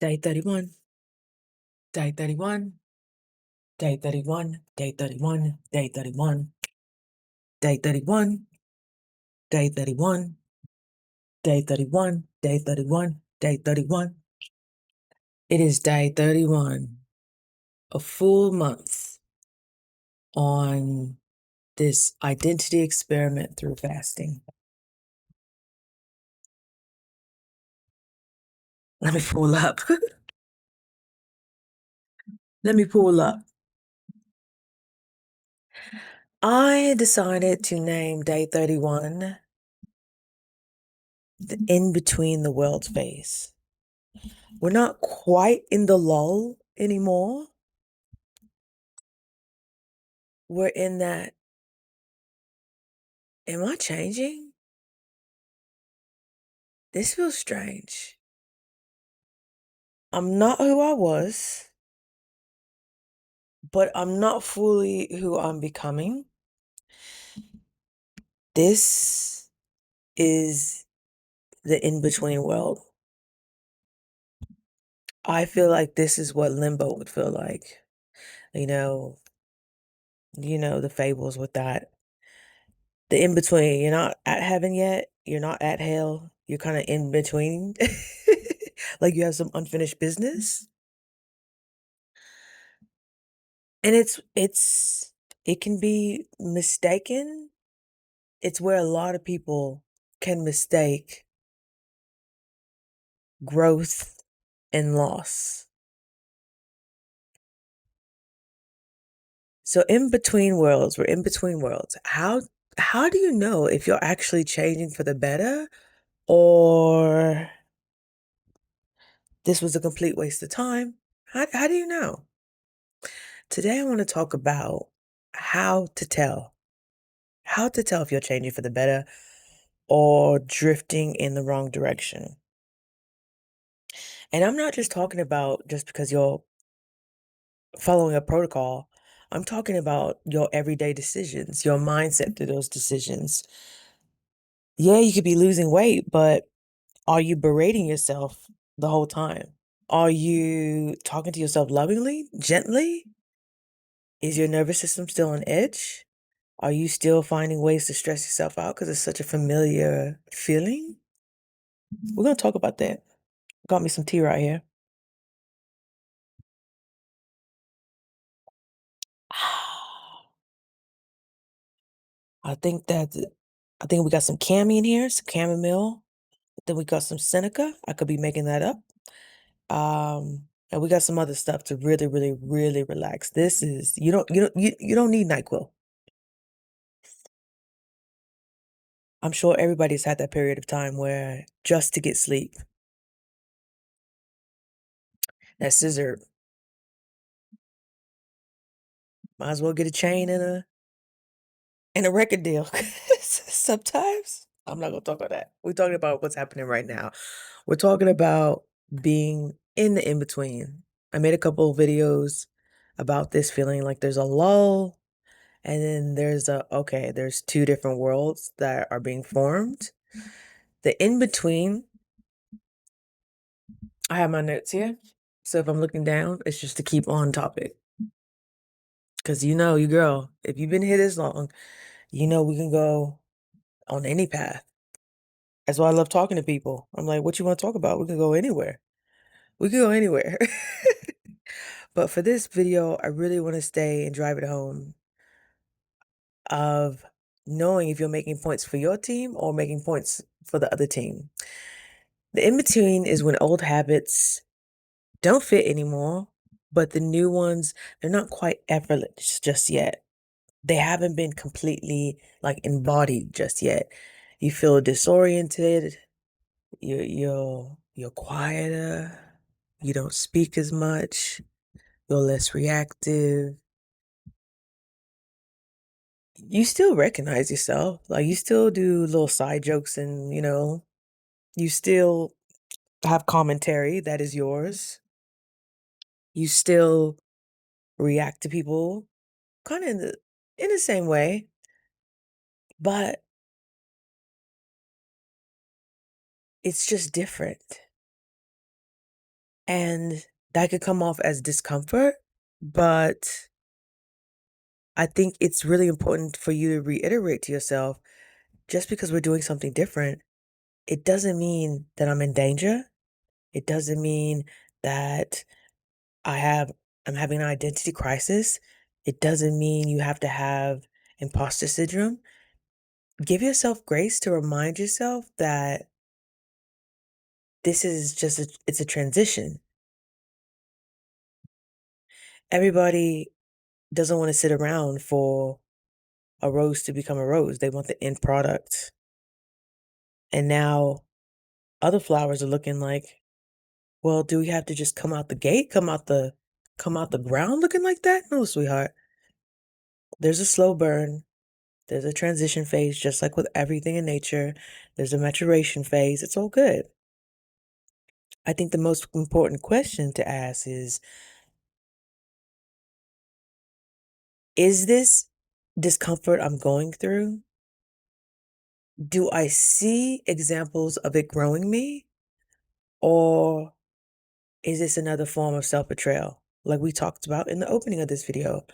Day 31, day 31, day 31, day 31, day 31, day 31, day 31, day 31, day 31, day 31. It is day 31, a full month on this identity experiment through fasting. Let me pull up. Let me pull up. I decided to name day 31 the in between the world's phase. We're not quite in the lull anymore. We're in that, am I changing? This feels strange. I'm not who I was, but I'm not fully who I'm becoming. This is the in-between world. I feel like this is what limbo would feel like. You know, the fables with that. The in-between, you're not at heaven yet, you're not at hell, you're kind of in between. Like you have some unfinished business. And it can be mistaken. It's where a lot of people can mistake growth and loss. So in between worlds, we're in between worlds. How do you know if you're actually changing for the better or this was a complete waste of time? How do you know? Today I want to talk about how to tell. How to tell if you're changing for the better or drifting in the wrong direction. And I'm not just talking about just because you're following a protocol. I'm talking about your everyday decisions, your mindset through those decisions. Yeah, you could be losing weight, but are you berating yourself the whole time? Are you talking to yourself lovingly, gently? Is your nervous system still on edge? Are you still finding ways to stress yourself out because it's such a familiar feeling? We're going to talk about that. Got me some tea right here. I think that I think we got some cami in here, some chamomile. Then we got some Seneca. I could be making that up. And we got some other stuff to really, really, really relax. This is you don't need NyQuil. I'm sure everybody's had that period of time where just to get sleep, that scissor, might as well get a chain and a record deal. Sometimes I'm not gonna talk about that. We're talking about what's happening right now. We're talking about being in the in-between. I made a couple of videos about this feeling like there's a lull and then there's two different worlds that are being formed. The in-between, I have my notes here. So if I'm looking down, it's just to keep on topic. Because you girl, if you've been here this long, we can go on any path. That's why I love talking to people. I'm like, what you want to talk about? We can go anywhere. We can go anywhere. But for this video, I really want to stay and drive it home of knowing if you're making points for your team or making points for the other team. The in-between is when old habits don't fit anymore, but the new ones, they're not quite effortless just yet. They haven't been completely like embodied just yet. You feel disoriented, you're quieter, you don't speak as much, you're less reactive. You still recognize yourself. Like you still do little side jokes and, you still have commentary that is yours. You still react to people kind of in the same way, but it's just different. And that could come off as discomfort, but I think it's really important for you to reiterate to yourself, just because we're doing something different, it doesn't mean that I'm in danger. It doesn't mean that I have I'm having an identity crisis. It doesn't mean you have to have imposter syndrome. Give yourself grace to remind yourself that this is just it's a transition. Everybody doesn't want to sit around for a rose to become a rose. They want the end product. And now other flowers are looking like, well, do we have to just come out the gate, come out the ground looking like that? No, sweetheart. There's a slow burn. There's a transition phase, just like with everything in nature. There's a maturation phase. It's all good. I think the most important question to ask is this discomfort I'm going through? Do I see examples of it growing me? Or is this another form of self-betrayal? Like we talked about in the opening of this video.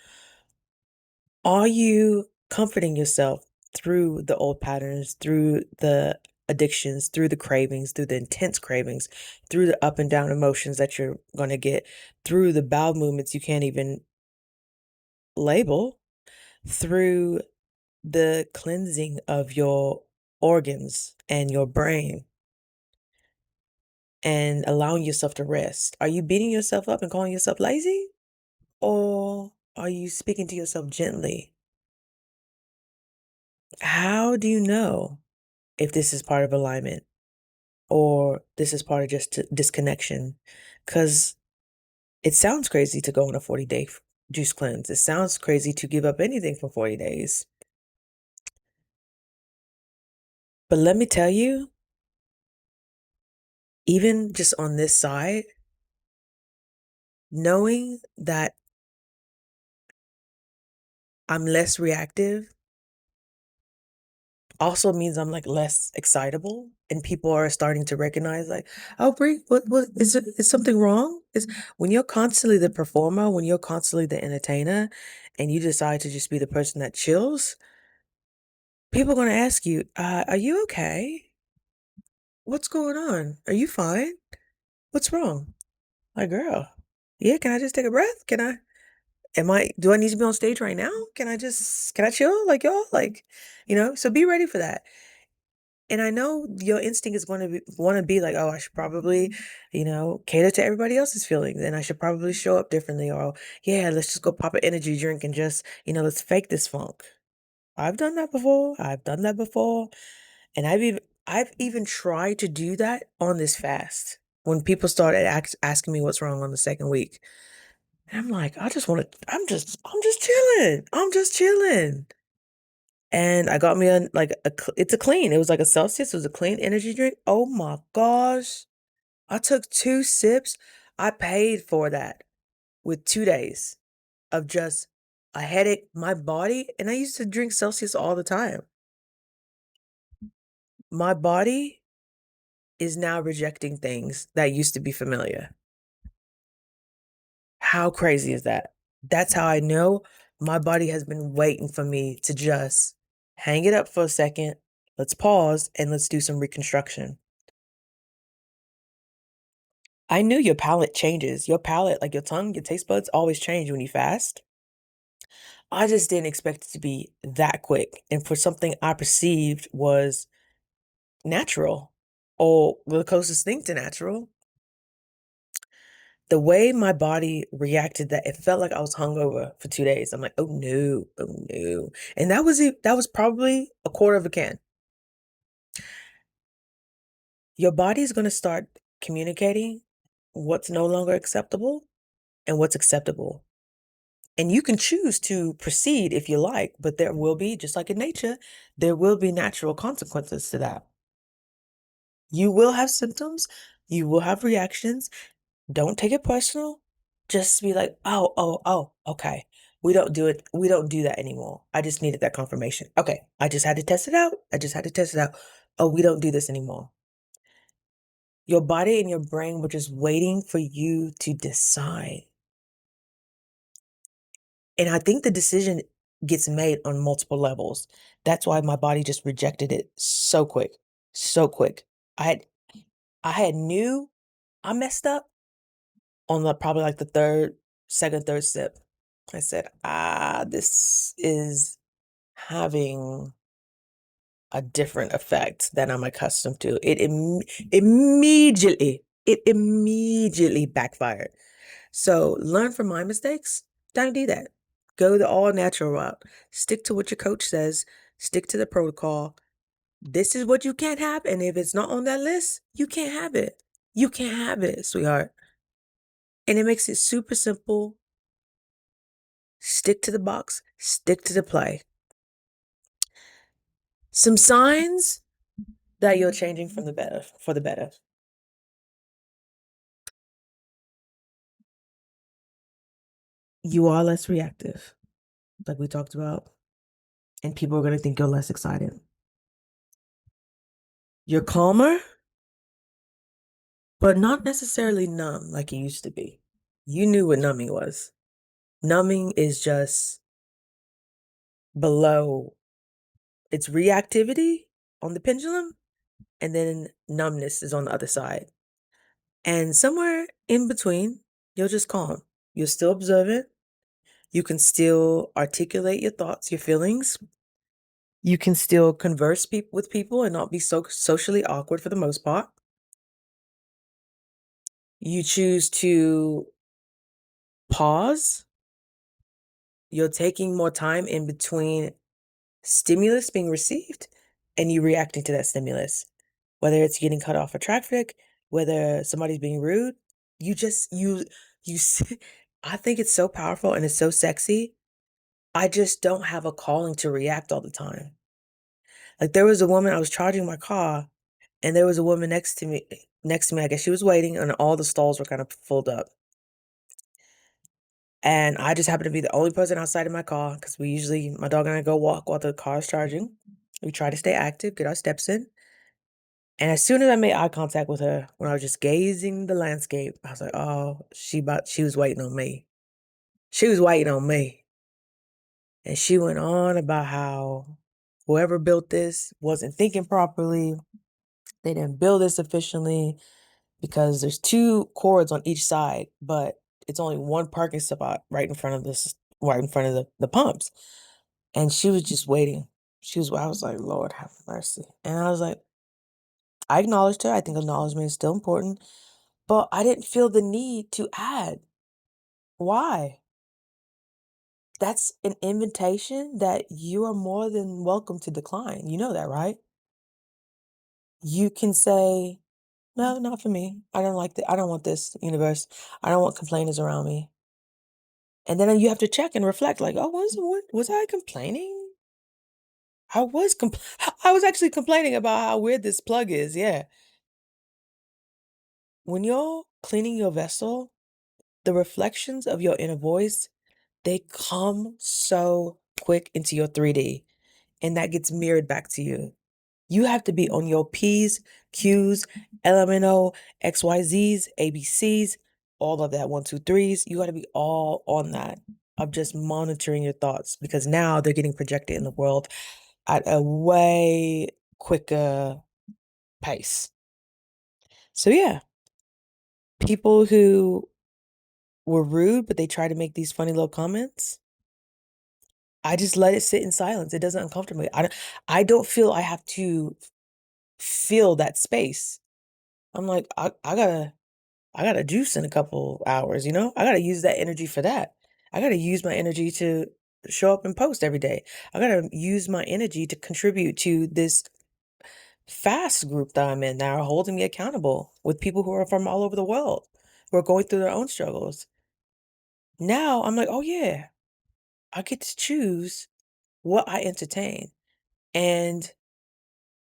Are you comforting yourself through the old patterns, through the addictions, through the cravings, through the intense cravings, through the up and down emotions that you're going to get, through the bowel movements you can't even label, through the cleansing of your organs and your brain and allowing yourself to rest? Are you beating yourself up and calling yourself lazy? Or are you speaking to yourself gently? How do you know if this is part of alignment or this is part of just disconnection? Because it sounds crazy to go on a 40-day juice cleanse. It sounds crazy to give up anything for 40 days. But let me tell you, even just on this side, knowing that I'm less reactive also means I'm like less excitable, and people are starting to recognize like, oh, Brie, what is something wrong? Is when you're constantly the performer, when you're constantly the entertainer, and you decide to just be the person that chills, people are going to ask you, are you okay? What's going on? Are you fine? What's wrong? Like, girl, yeah, can I just take a breath? Do I need to be on stage right now? Can I chill? Like, y'all, like, so be ready for that. And I know your instinct is going to want to be like, oh, I should probably, cater to everybody else's feelings, and I should probably show up differently. Or, yeah, let's just go pop an energy drink and just, let's fake this funk. I've done that before. I've done that before. And I've even tried to do that on this fast when people started asking me what's wrong on the second week. And I'm like, I'm just chilling. I'm just chilling. And I got me it's a clean. It was like a Celsius. It was a clean energy drink. Oh my gosh. I took 2 sips. I paid for that with 2 days of just a headache, my body. And I used to drink Celsius all the time. My body is now rejecting things that used to be familiar. How crazy is that? That's how I know my body has been waiting for me to just hang it up for a second. Let's pause and let's do some reconstruction. I knew your palate changes. Your palate, like your tongue, your taste buds always change when you fast. I just didn't expect it to be that quick. And for something I perceived was natural or the closest thing to natural, the way my body reacted, that it felt like I was hungover for 2 days. I'm like, oh no, oh no. And that was probably a quarter of a can. Your body is going to start communicating what's no longer acceptable and what's acceptable. And you can choose to proceed if you like, but there will be, just like in nature, there will be natural consequences to that. You will have symptoms, you will have reactions. Don't take it personal. Just be like, oh, okay. We don't do it. We don't do that anymore. I just needed that confirmation. Okay. I just had to test it out. I just had to test it out. Oh, we don't do this anymore. Your body and your brain were just waiting for you to decide. And I think the decision gets made on multiple levels. That's why my body just rejected it so quick, so quick. I had I had knew I messed up on the probably like the third sip. I said, this is having a different effect than I'm accustomed to. It immediately backfired. So learn from my mistakes. Don't do that. Go the all natural route. Stick to what your coach says. Stick to the protocol. This is what you can't have. And if it's not on that list, you can't have it. You can't have it, sweetheart. And it makes it super simple. Stick to the box. Stick to the play. Some signs that you're changing from the better for the better. You are less reactive, like we talked about, and people are going to think you're less excited. You're calmer, but not necessarily numb like you used to be. You knew what numbing was. Numbing is just below. It's reactivity on the pendulum, and then numbness is on the other side. And somewhere in between, you're just calm. You're still observant. You can still articulate your thoughts, your feelings. You can still converse with people and not be so socially awkward for the most part. You choose to pause. You're taking more time in between stimulus being received and you reacting to that stimulus. Whether it's getting cut off a traffic, whether somebody's being rude, you just you I think it's so powerful and it's so sexy. I just don't have a calling to react all the time. Like there was a woman, I was charging my car, and there was a woman next to me, I guess she was waiting, and all the stalls were kind of filled up. And I just happened to be the only person outside of my car because my dog and I go walk while the car is charging. We try to stay active, get our steps in. And as soon as I made eye contact with her, when I was just gazing the landscape, I was like, oh, she was waiting on me. She was waiting on me. And she went on about how whoever built this wasn't thinking properly. They didn't build this efficiently because there's two cords on each side, but it's only one parking spot right in front of the pumps. And she was just waiting. I was like, Lord have mercy. And I was like, I acknowledged her. I think acknowledgement is still important, but I didn't feel the need to add. Why? That's an invitation that you are more than welcome to decline. You know that, right? You can say, no, not for me. I don't like that. I don't want this universe. I don't want complainers around me. And then you have to check and reflect, like, oh, was I complaining? I was actually complaining about how weird this plug is. Yeah. When you're cleaning your vessel, the reflections of your inner voice, they come so quick into your 3D, and that gets mirrored back to you. You have to be on your P's, Q's, LMNO, XYZs, ABCs, all of that 1, 2, 3s. You got to be all on that of just monitoring your thoughts because now they're getting projected in the world at a way quicker pace. So yeah, people who were rude, but they try to make these funny little comments. I just let it sit in silence. It doesn't uncomfortable me. I don't feel I have to fill that space. I'm like, I gotta juice in a couple hours, you know? I gotta use that energy for that. I gotta use my energy to show up and post every day. I gotta use my energy to contribute to this fast group that I'm in that are holding me accountable with people who are from all over the world who are going through their own struggles. Now I'm like, oh yeah, I get to choose what I entertain. And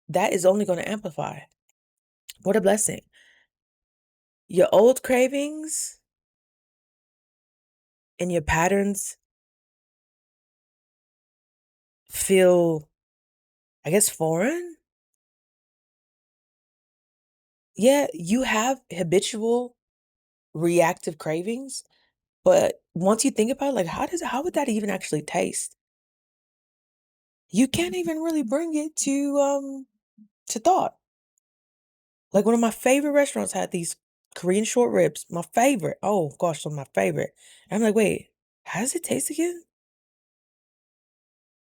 that is only going to amplify. What a blessing. Your old cravings and your patterns feel, I guess, foreign. Yeah, you have habitual reactive cravings, but once you think about it, like, how would that even actually taste? You can't even really bring it to thought. Like, one of my favorite restaurants had these Korean short ribs, my favorite. Oh gosh, they're my favorite. And I'm like, "Wait, how does it taste again?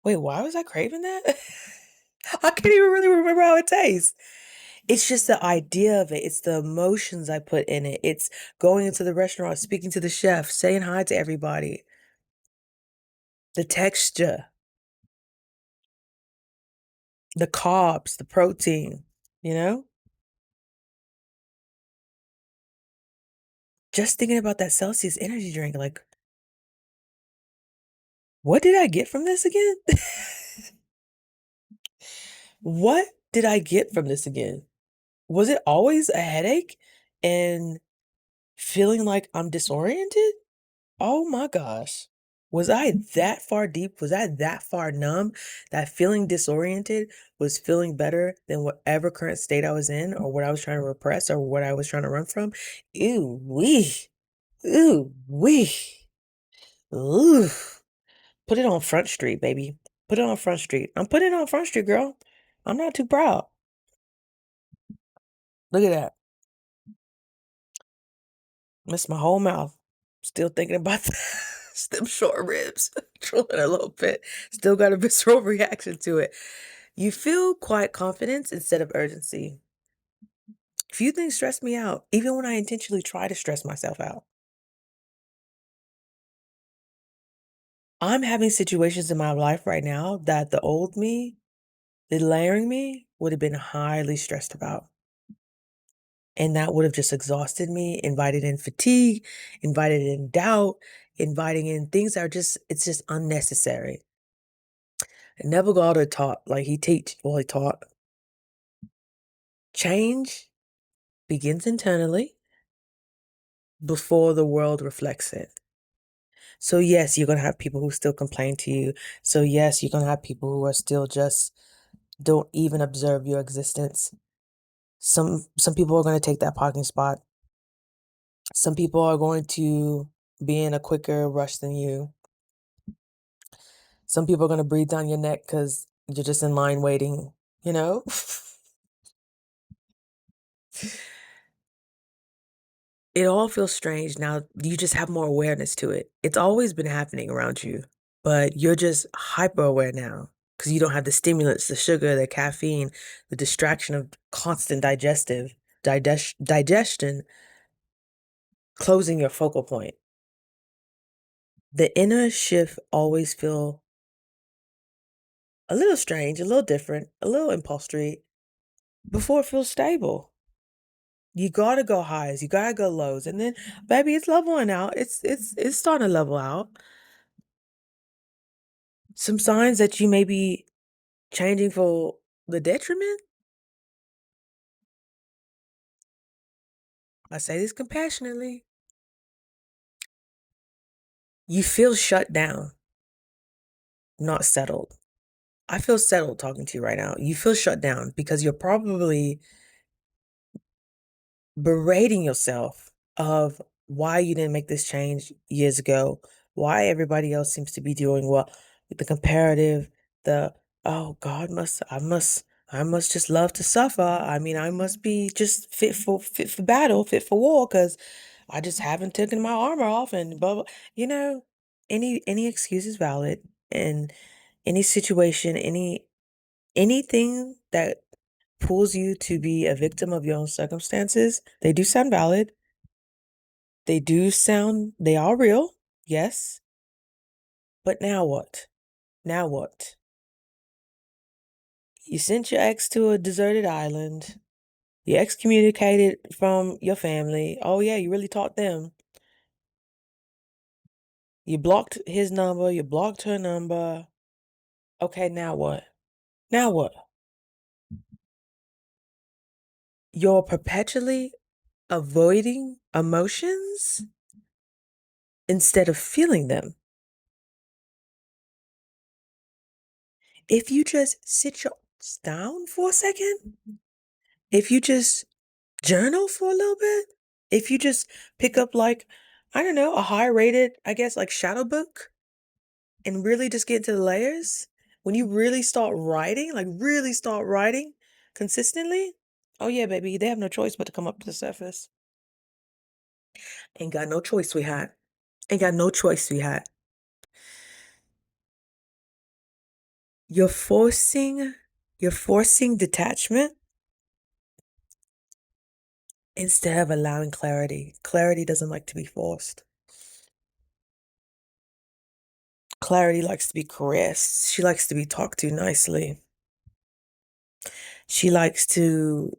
Wait, why was I craving that?" I can't even really remember how it tastes. It's just the idea of it. It's the emotions I put in it. It's going into the restaurant, speaking to the chef, saying hi to everybody, the texture, the carbs, the protein, you know? Just thinking about that Celsius energy drink, like, what did I get from this again? What did I get from this again? Was it always a headache and feeling like I'm disoriented? Oh my gosh. Was I that far deep? Was I that far numb that feeling disoriented was feeling better than whatever current state I was in or what I was trying to repress or what I was trying to run from? Ew wee. Ooh wee. Ooh. Put it on Front Street, baby. Put it on Front Street. I'm putting it on Front Street, girl. I'm not too proud. Look at that. Miss my whole mouth. Still thinking about them short ribs. Drooling a little bit. Still got a visceral reaction to it. You feel quiet confidence instead of urgency. Few things stress me out, even when I intentionally try to stress myself out. I'm having situations in my life right now that the old me, the layering me, would have been highly stressed about. And that would have just exhausted me, invited in fatigue, invited in doubt, inviting in things that are just, it's just unnecessary. Neville Goddard taught, like he taught, change begins internally before the world reflects it. So yes, you're gonna have people who still complain to you. So yes, you're gonna have people who are still just don't even observe your existence. Some people are gonna take that parking spot. Some people are going to be in a quicker rush than you. Some people are gonna breathe down your neck because you're just in line waiting, you know? It all feels strange now. You just have more awareness to it. It's always been happening around you, but you're just hyper aware now because you don't have the stimulants, the sugar, the caffeine, the distraction of constant digestion closing your focal point. The inner shift always feel a little strange, a little different, a little impulsory before it feels stable. You gotta go highs, you gotta go lows, and then baby, it's leveling out. It's starting to level out. Some signs that you may be changing for the detriment? I say this compassionately. You feel shut down, not settled. I feel settled talking to you right now. You feel shut down because you're probably berating yourself of why you didn't make this change years ago, why everybody else seems to be doing well, the comparative, the oh God I must just love to suffer. I mean, I must be just fit for battle, fit for war, because I just haven't taken my armor off and blah blah. You know, any excuse is valid, and any situation, anything that pulls you to be a victim of your own circumstances, they do sound valid. They are real, yes. But now what? Now what? You sent your ex to a deserted island. You excommunicated from your family. Oh, yeah, you really taught them. You blocked his number. You blocked her number. Okay, now what? Now what? You're perpetually avoiding emotions instead of feeling them. If you just sit your down for a second, if you just Journal for a little bit. If you just pick up like, I don't know, a high rated, I guess like shadow book and really just get into the layers. When you really start writing, like really start writing consistently, oh yeah, baby, they have no choice but to come up to the surface. Ain't got no choice, sweetheart. Ain't got no choice, sweetheart. You're forcing, you're forcing detachment instead of allowing clarity. Clarity doesn't like to be forced. Clarity likes to be caressed. She likes to be talked to nicely. She likes to,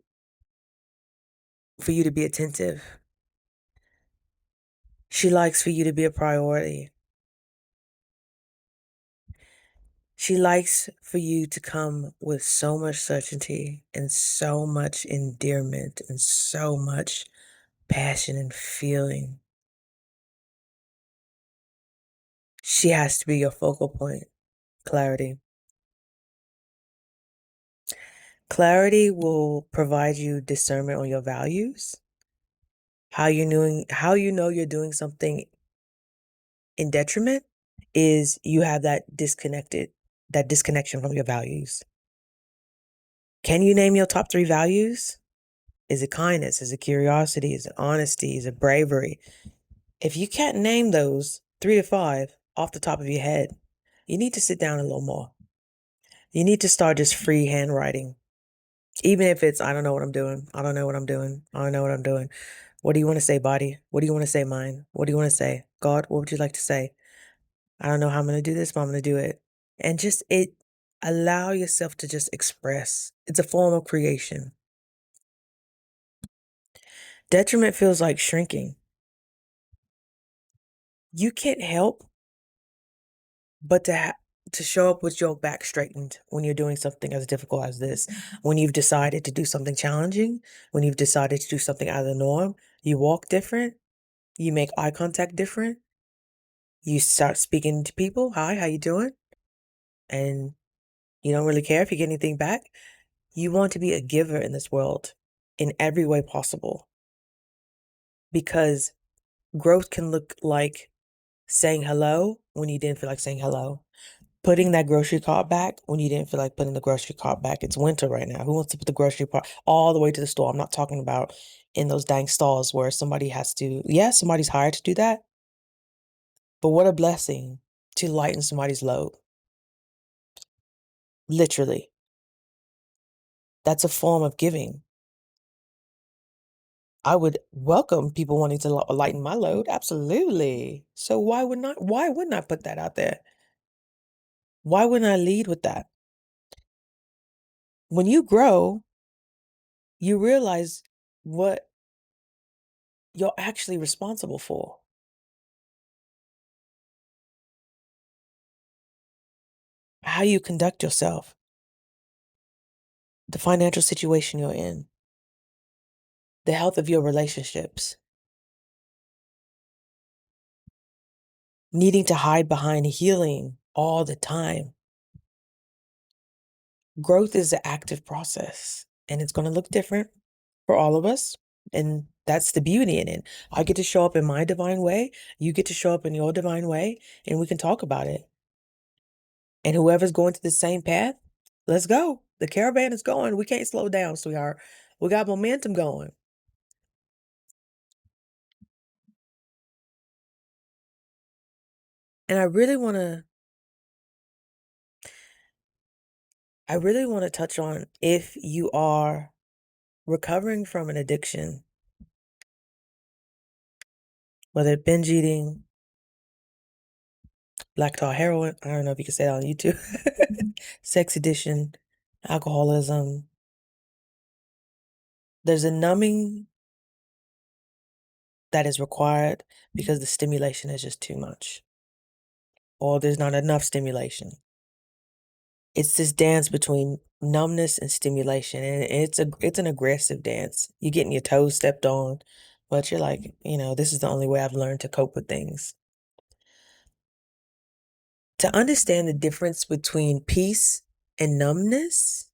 for you to be attentive. She likes for you to be a priority. She likes for you to come with so much certainty and so much endearment and so much passion and feeling. She has to be your focal point. Clarity. Clarity will provide you discernment on your values. How you know you're doing something in detriment is you have that disconnection from your values. Can you name your top 3 values? Is it kindness? Is it curiosity? Is it honesty? Is it bravery? If you can't name those 3 to 5 off the top of your head, you need to sit down a little more. You need to start just free handwriting. Even if it's, I don't know what I'm doing. I don't know what I'm doing. I don't know what I'm doing. What do you want to say, body? What do you want to say, mind? What do you want to say? God, what would you like to say? I don't know how I'm going to do this, but I'm going to do it. And just allow yourself to just express. It's a form of creation. Detriment feels like shrinking. You can't help but to show up with your back straightened when you're doing something as difficult as this. When you've decided to do something challenging, when you've decided to do something out of the norm, you walk different, you make eye contact different, you start speaking to people, hi, how you doing? And you don't really care if you get anything back. You want to be a giver in this world in every way possible because growth can look like saying hello when you didn't feel like saying hello. Putting that grocery cart back when you didn't feel like putting the grocery cart back. It's winter right now. Who wants to put the grocery cart all the way to the store? I'm not talking about in those dang stalls where somebody has to, yeah, somebody's hired to do that. But what a blessing to lighten somebody's load. Literally. That's a form of giving. I would welcome people wanting to lighten my load. Absolutely. So why wouldn't I put that out there? Why wouldn't I lead with that? When you grow, you realize what you're actually responsible for. How you conduct yourself, the financial situation you're in, the health of your relationships, needing to hide behind healing all the time. Growth is an active process and it's going to look different for all of us. And that's the beauty in it. I get to show up in my divine way. You get to show up in your divine way and we can talk about it. And whoever's going to the same path, let's go. The caravan is going. We can't slow down, sweetheart. We got momentum going. And I really want to touch on if you are recovering from an addiction, whether it's binge eating, black tar heroin, I don't know if you can say that on YouTube, sex addiction, alcoholism. There's a numbing that is required because the stimulation is just too much, or there's not enough stimulation. It's this dance between numbness and stimulation, and it's an aggressive dance. You're getting your toes stepped on, but you're like, this is the only way I've learned to cope with things. To understand the difference between peace and numbness,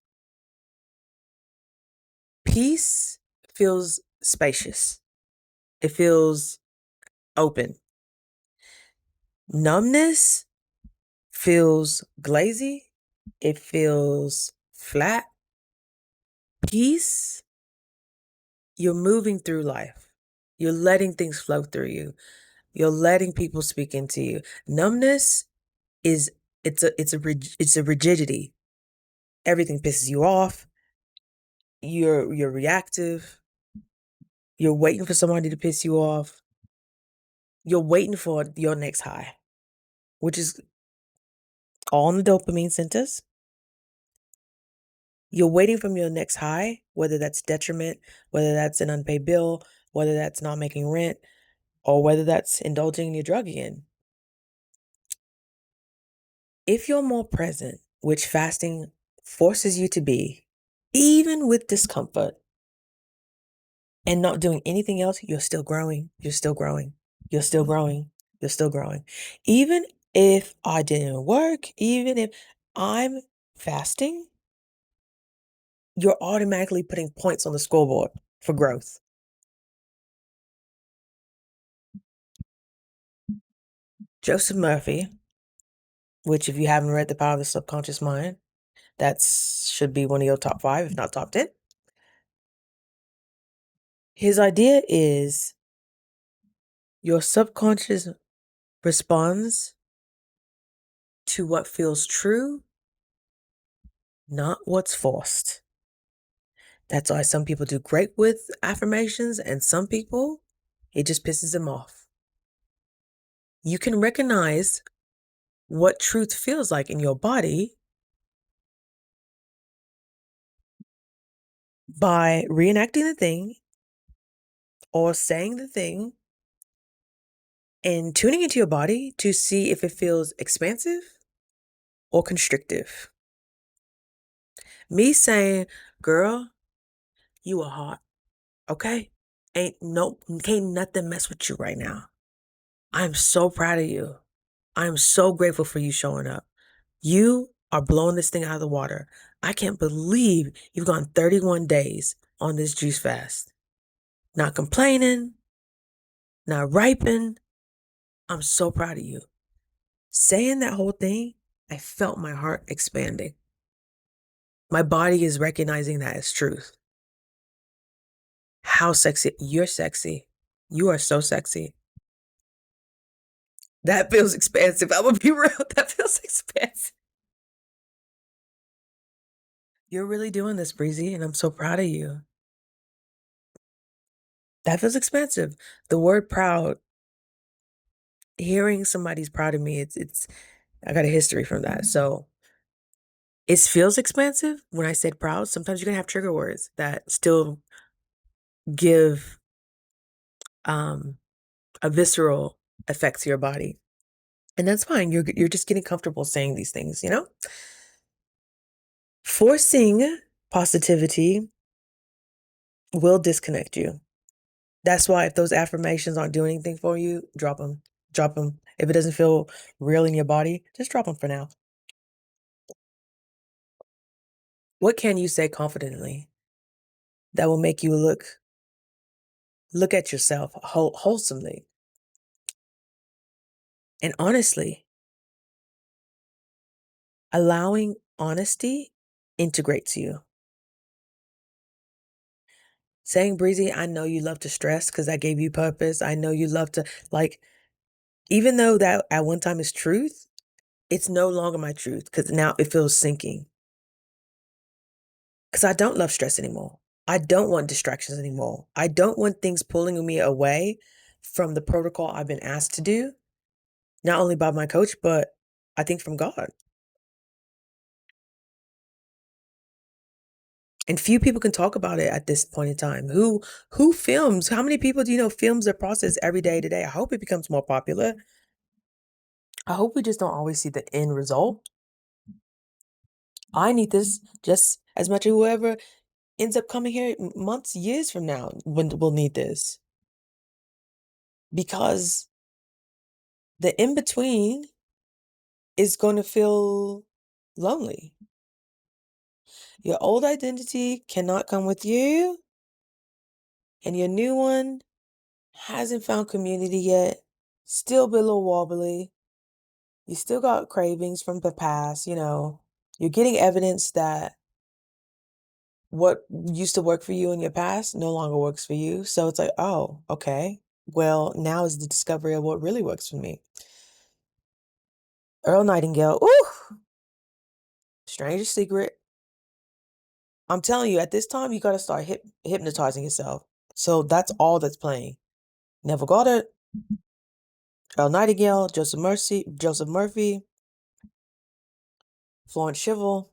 peace feels spacious. It feels open. Numbness feels glazy. It feels flat. Peace, you're moving through life. You're letting things flow through you. You're letting people speak into you. Numbness is it's a rigidity. Everything pisses you off. You're reactive. You're waiting for somebody to piss you off. You're waiting for your next high, which is all in the dopamine centers. You're waiting from your next high, whether that's detriment, whether that's an unpaid bill, whether that's not making rent, or whether that's indulging in your drug again. If you're more present, which fasting forces you to be, even with discomfort and not doing anything else, you're still growing. You're still growing. You're still growing. You're still growing. Even if I didn't work, even if I'm fasting, you're automatically putting points on the scoreboard for growth. Joseph Murphy, which if you haven't read The Power of the Subconscious Mind, that should be one of your top 5, if not top 10. His idea is your subconscious responds to what feels true, not what's forced. That's why some people do great with affirmations and some people, it just pisses them off. You can recognize what truth feels like in your body by reenacting the thing or saying the thing and tuning into your body to see if it feels expansive or constrictive. Me saying, girl, you are hot, okay? Can't nothing mess with you right now. I'm so proud of you. I'm so grateful for you showing up. You are blowing this thing out of the water. I can't believe you've gone 31 days on this juice fast. Not complaining, not riping. I'm so proud of you. Saying that whole thing, I felt my heart expanding. My body is recognizing that as truth. How sexy. You're sexy. You are so sexy. That feels expansive. I'm gonna be real. That feels expansive. You're really doing this, Breezy, and I'm so proud of you. That feels expansive. The word proud, hearing somebody's proud of me, it's I got a history from that. So it feels expansive when I said proud. Sometimes you're gonna have trigger words that still give a visceral effect to your body. And that's fine. You're just getting comfortable saying these things, you know? Forcing positivity will disconnect you. That's why if those affirmations aren't doing anything for you, drop them. Drop them. If it doesn't feel real in your body, just drop them for now. What can you say confidently that will make you look at yourself wholesomely and honestly? Allowing honesty integrates you. Saying, Breezy, I know you love to stress because I gave you purpose. I know you love to, like, even though that at one time is truth, it's no longer my truth because now it feels sinking. Because I don't love stress anymore. I don't want distractions anymore. I don't want things pulling me away from the protocol I've been asked to do, not only by my coach, but I think from God. And few people can talk about it at this point in time. Who films? How many people do you know films their process every day today? I hope it becomes more popular. I hope we just don't always see the end result. I need this just as much as whoever ends up coming here months, years from now when we'll need this. Because the in between is going to feel lonely. Your old identity cannot come with you. And your new one hasn't found community yet, still be a little wobbly. You still got cravings from the past, You're getting evidence that what used to work for you in your past no longer works for you. So it's like, oh, okay. Well, now is the discovery of what really works for me. Earl Nightingale, ooh, strangest secret. I'm telling you, at this time, you got to start hypnotizing yourself. So that's all that's playing. Neville Goddard, Earl Nightingale, Joseph Murphy, Florence Schivel,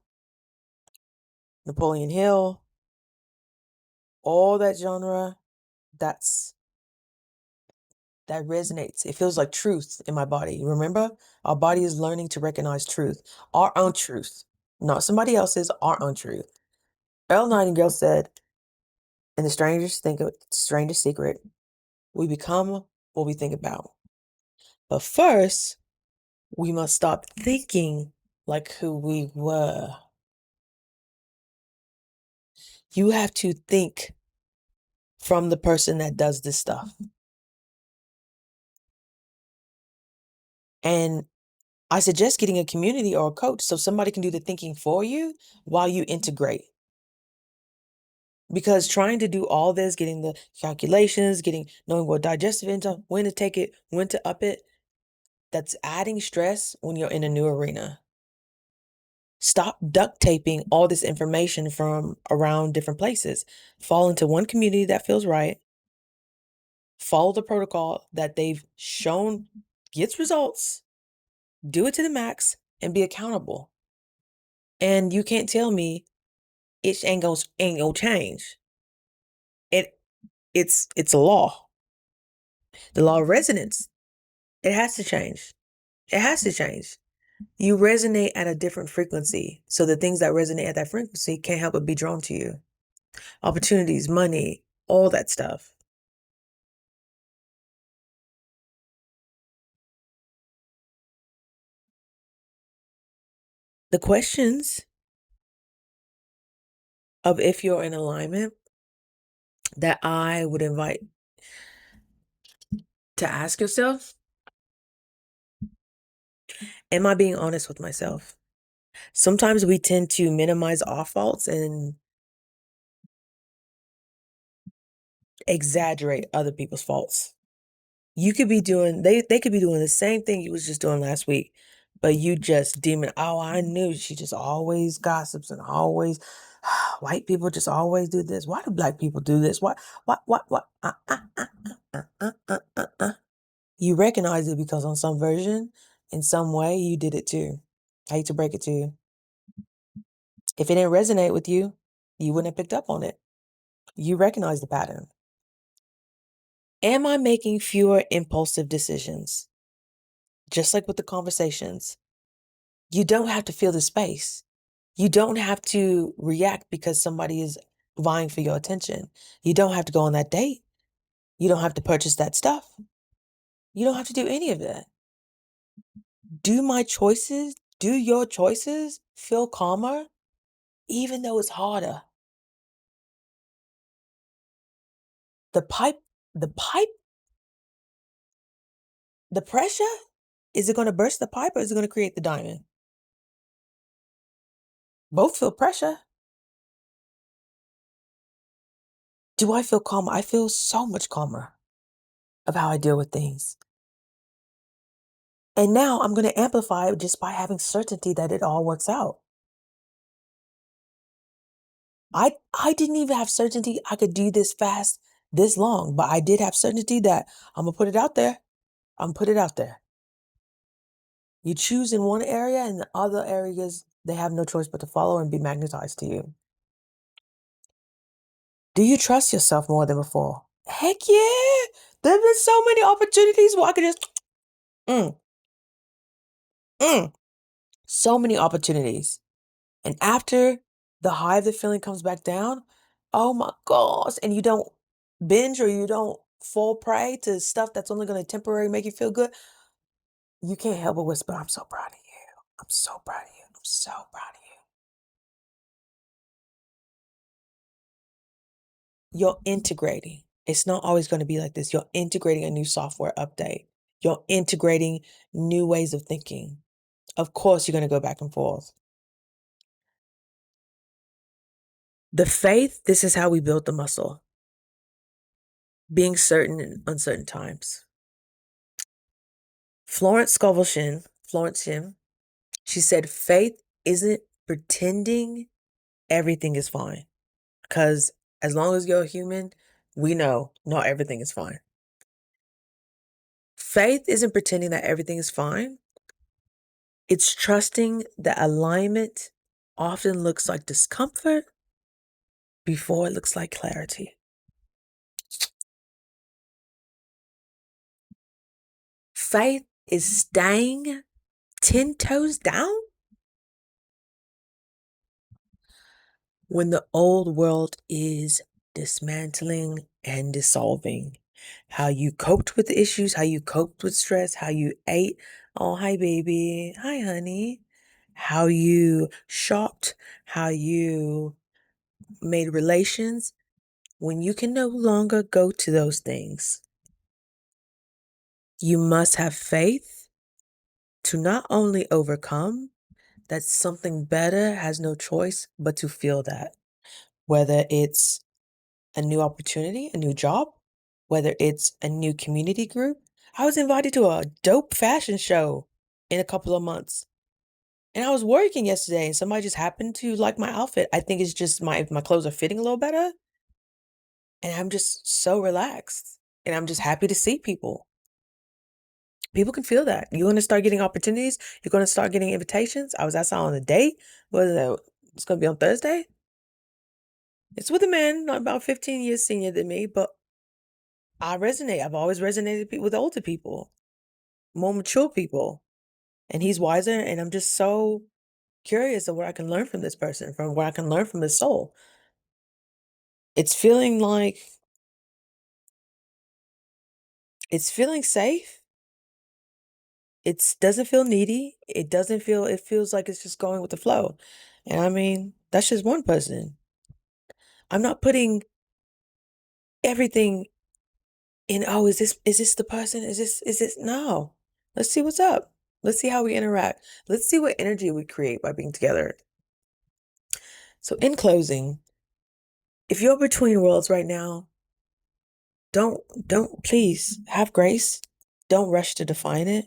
Napoleon Hill, all that genre, that's that resonates. It feels like truth in my body. Remember, our body is learning to recognize truth, our own truth, not somebody else's, our own truth. Earl Nightingale said, in strangest secret, we become what we think about. But first, we must stop thinking like who we were. You have to think from the person that does this stuff. And I suggest getting a community or a coach so somebody can do the thinking for you while you integrate. Because trying to do all this, getting the calculations, knowing what digestive enzyme, when to take it, when to up it, that's adding stress when you're in a new arena. Stop duct taping all this information from around different places. Fall into one community that feels right. Follow the protocol that they've shown gets results. Do it to the max and be accountable. And you can't tell me it ain't gonna change. It's a law. The law of resonance. It has to change. It has to change. You resonate at a different frequency. So the things that resonate at that frequency can't help but be drawn to you. Opportunities, money, all that stuff. The questions of if you're in alignment that I would invite to ask yourself, am I being honest with myself? Sometimes we tend to minimize our faults and exaggerate other people's faults. You could be doing, they could be doing the same thing you was just doing last week, but you just demon, oh, I knew she just always gossips and always, white people just always do this. Why do black people do this? What? You recognize it because on some version, in some way, you did it too. I hate to break it to you. If it didn't resonate with you, you wouldn't have picked up on it. You recognize the pattern. Am I making fewer impulsive decisions? Just like with the conversations, you don't have to fill the space. You don't have to react because somebody is vying for your attention. You don't have to go on that date. You don't have to purchase that stuff. You don't have to do any of that. Do your choices feel calmer, even though it's harder? The pipe, the pipe, the pressure, is it going to burst the pipe or is it going to create the diamond? Both feel pressure. Do I feel calmer? I feel so much calmer of how I deal with things. And now I'm going to amplify it just by having certainty that it all works out. I didn't even have certainty I could do this fast, this long, but I did have certainty that I'm going to put it out there. I'm going to put it out there. You choose in one area and the other areas, they have no choice but to follow and be magnetized to you. Do you trust yourself more than before? Heck yeah. There have been so many opportunities where I could just, mm, so many opportunities. And after the high of the feeling comes back down, oh my gosh, and you don't binge or you don't fall prey to stuff that's only going to temporarily make you feel good, you can't help but whisper, I'm so proud of you. I'm so proud of you. I'm so proud of you. You're integrating. It's not always going to be like this. You're integrating a new software update. You're integrating new ways of thinking. Of course, you're going to go back and forth. The faith, this is how we build the muscle. Being certain in uncertain times. Florence Shim, she said, faith isn't pretending everything is fine. Because as long as you're a human, we know not everything is fine. Faith isn't pretending that everything is fine. It's trusting that alignment often looks like discomfort before it looks like clarity. Faith is staying 10 toes down when the old world is dismantling and dissolving. How you coped with the issues, how you coped with stress, how you ate. Oh, hi, baby. Hi, honey. How you shopped, how you made relations. When you can no longer go to those things, you must have faith to not only overcome, that something better has no choice but to feel that. Whether it's a new opportunity, a new job, whether it's a new community group. I was invited to a dope fashion show in a couple of months. And I was working yesterday and somebody just happened to like my outfit. I think it's just my clothes are fitting a little better. And I'm just so relaxed. And I'm just happy to see people. People can feel that. You're going to start getting opportunities. You're going to start getting invitations. I was outside on a date. It's going to be on Thursday. It's with a man, not about 15 years senior than me, but I resonate. I've always resonated with older people, more mature people. And he's wiser. And I'm just so curious of what I can learn from this person, from what I can learn from his soul. It's feeling like it's feeling safe. It doesn't feel needy. It feels like it's just going with the flow. And I mean, that's just one person. I'm not putting everything in, oh, is this the person? Is this no. Let's see what's up. Let's see how we interact. Let's see what energy we create by being together. So in closing, if you're between worlds right now, don't please have grace. Don't rush to define it.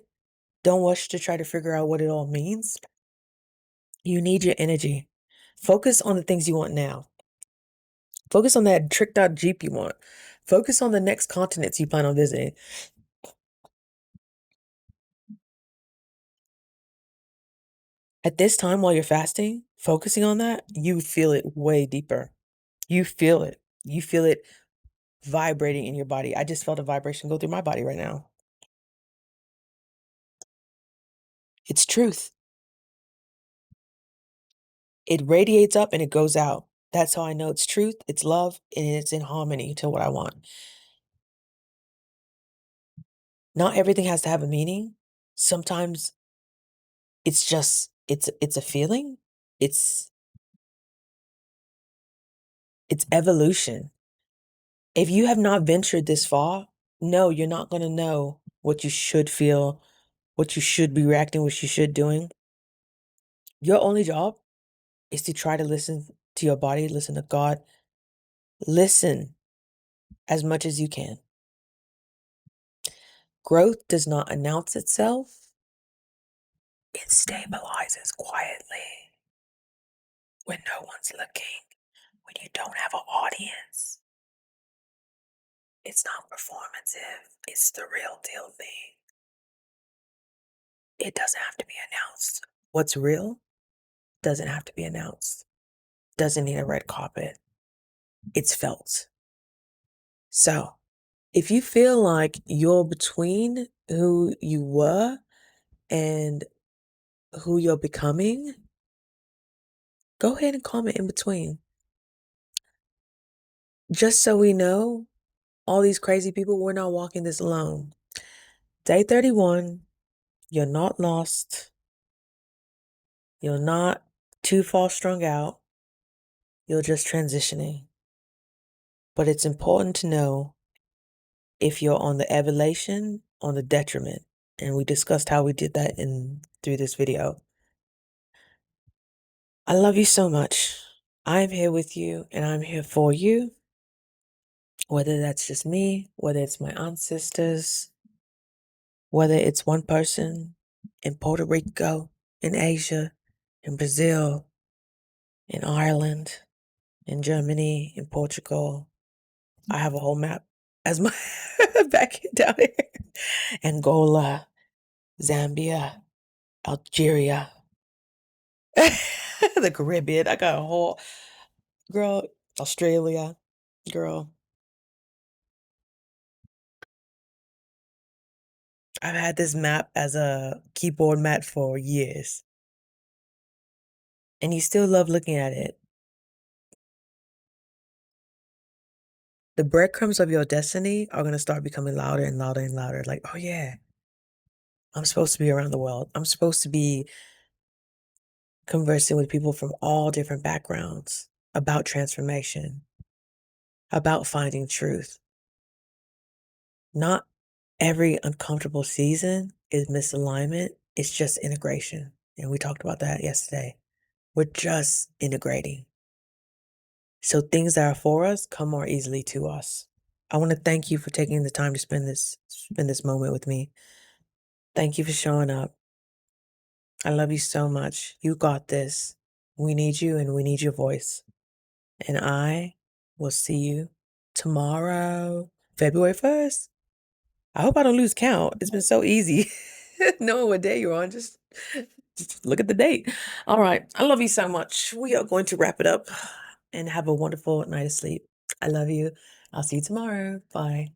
Don't rush to try to figure out what it all means. You need your energy. Focus on the things you want now. Focus on that tricked out Jeep you want. Focus on the next continents you plan on visiting. At this time while you're fasting, focusing on that, you feel it way deeper. You feel it. You feel it vibrating in your body. I just felt a vibration go through my body right now. It's truth. It radiates up and it goes out. That's how I know it's truth, it's love, and it's in harmony to what I want. Not everything has to have a meaning. Sometimes it's just it's a feeling. It's it's evolution. If you have not ventured this far, no, you're not going to know what you should feel, what you should be reacting, what you should doing. Your only job is to try to listen to your body, listen to God, listen as much as you can. Growth does not announce itself. It stabilizes quietly when no one's looking, when you don't have an audience. It's not performative. It's the real deal thing. It doesn't have to be announced. What's real doesn't have to be announced. Doesn't need a red carpet. It's felt. So, if you feel like you're between who you were and who you're becoming, go ahead and comment in between. Just so we know, all these crazy people, we're not walking this alone. Day 31, you're not lost. You're not too far strung out. You're just transitioning. But it's important to know if you're on the elevation, on the detriment. And we discussed how we did that through this video. I love you so much. I'm here with you and I'm here for you. Whether that's just me, whether it's my ancestors, whether it's one person in Puerto Rico, in Asia, in Brazil, in Ireland, in Germany, in Portugal. I have a whole map as my back down here. Angola, Zambia, Algeria, the Caribbean. I got a whole girl, Australia, girl. I've had this map as a keyboard mat for years. And you still love looking at it. The breadcrumbs of your destiny are going to start becoming louder and louder and louder. Like, oh yeah, I'm supposed to be around the world. I'm supposed to be conversing with people from all different backgrounds about transformation, about finding truth. Not every uncomfortable season is misalignment. It's just integration. And we talked about that yesterday. We're just integrating. So things that are for us come more easily to us. I want to thank you for taking the time to spend this moment with me. Thank you for showing up. I love you so much. You got this. We need you and we need your voice. And I will see you tomorrow, February 1st. I hope I don't lose count. It's been so easy knowing what day you're on. Just look at the date. All right. I love you so much. We are going to wrap it up and have a wonderful night of sleep. I love you. I'll see you tomorrow. Bye.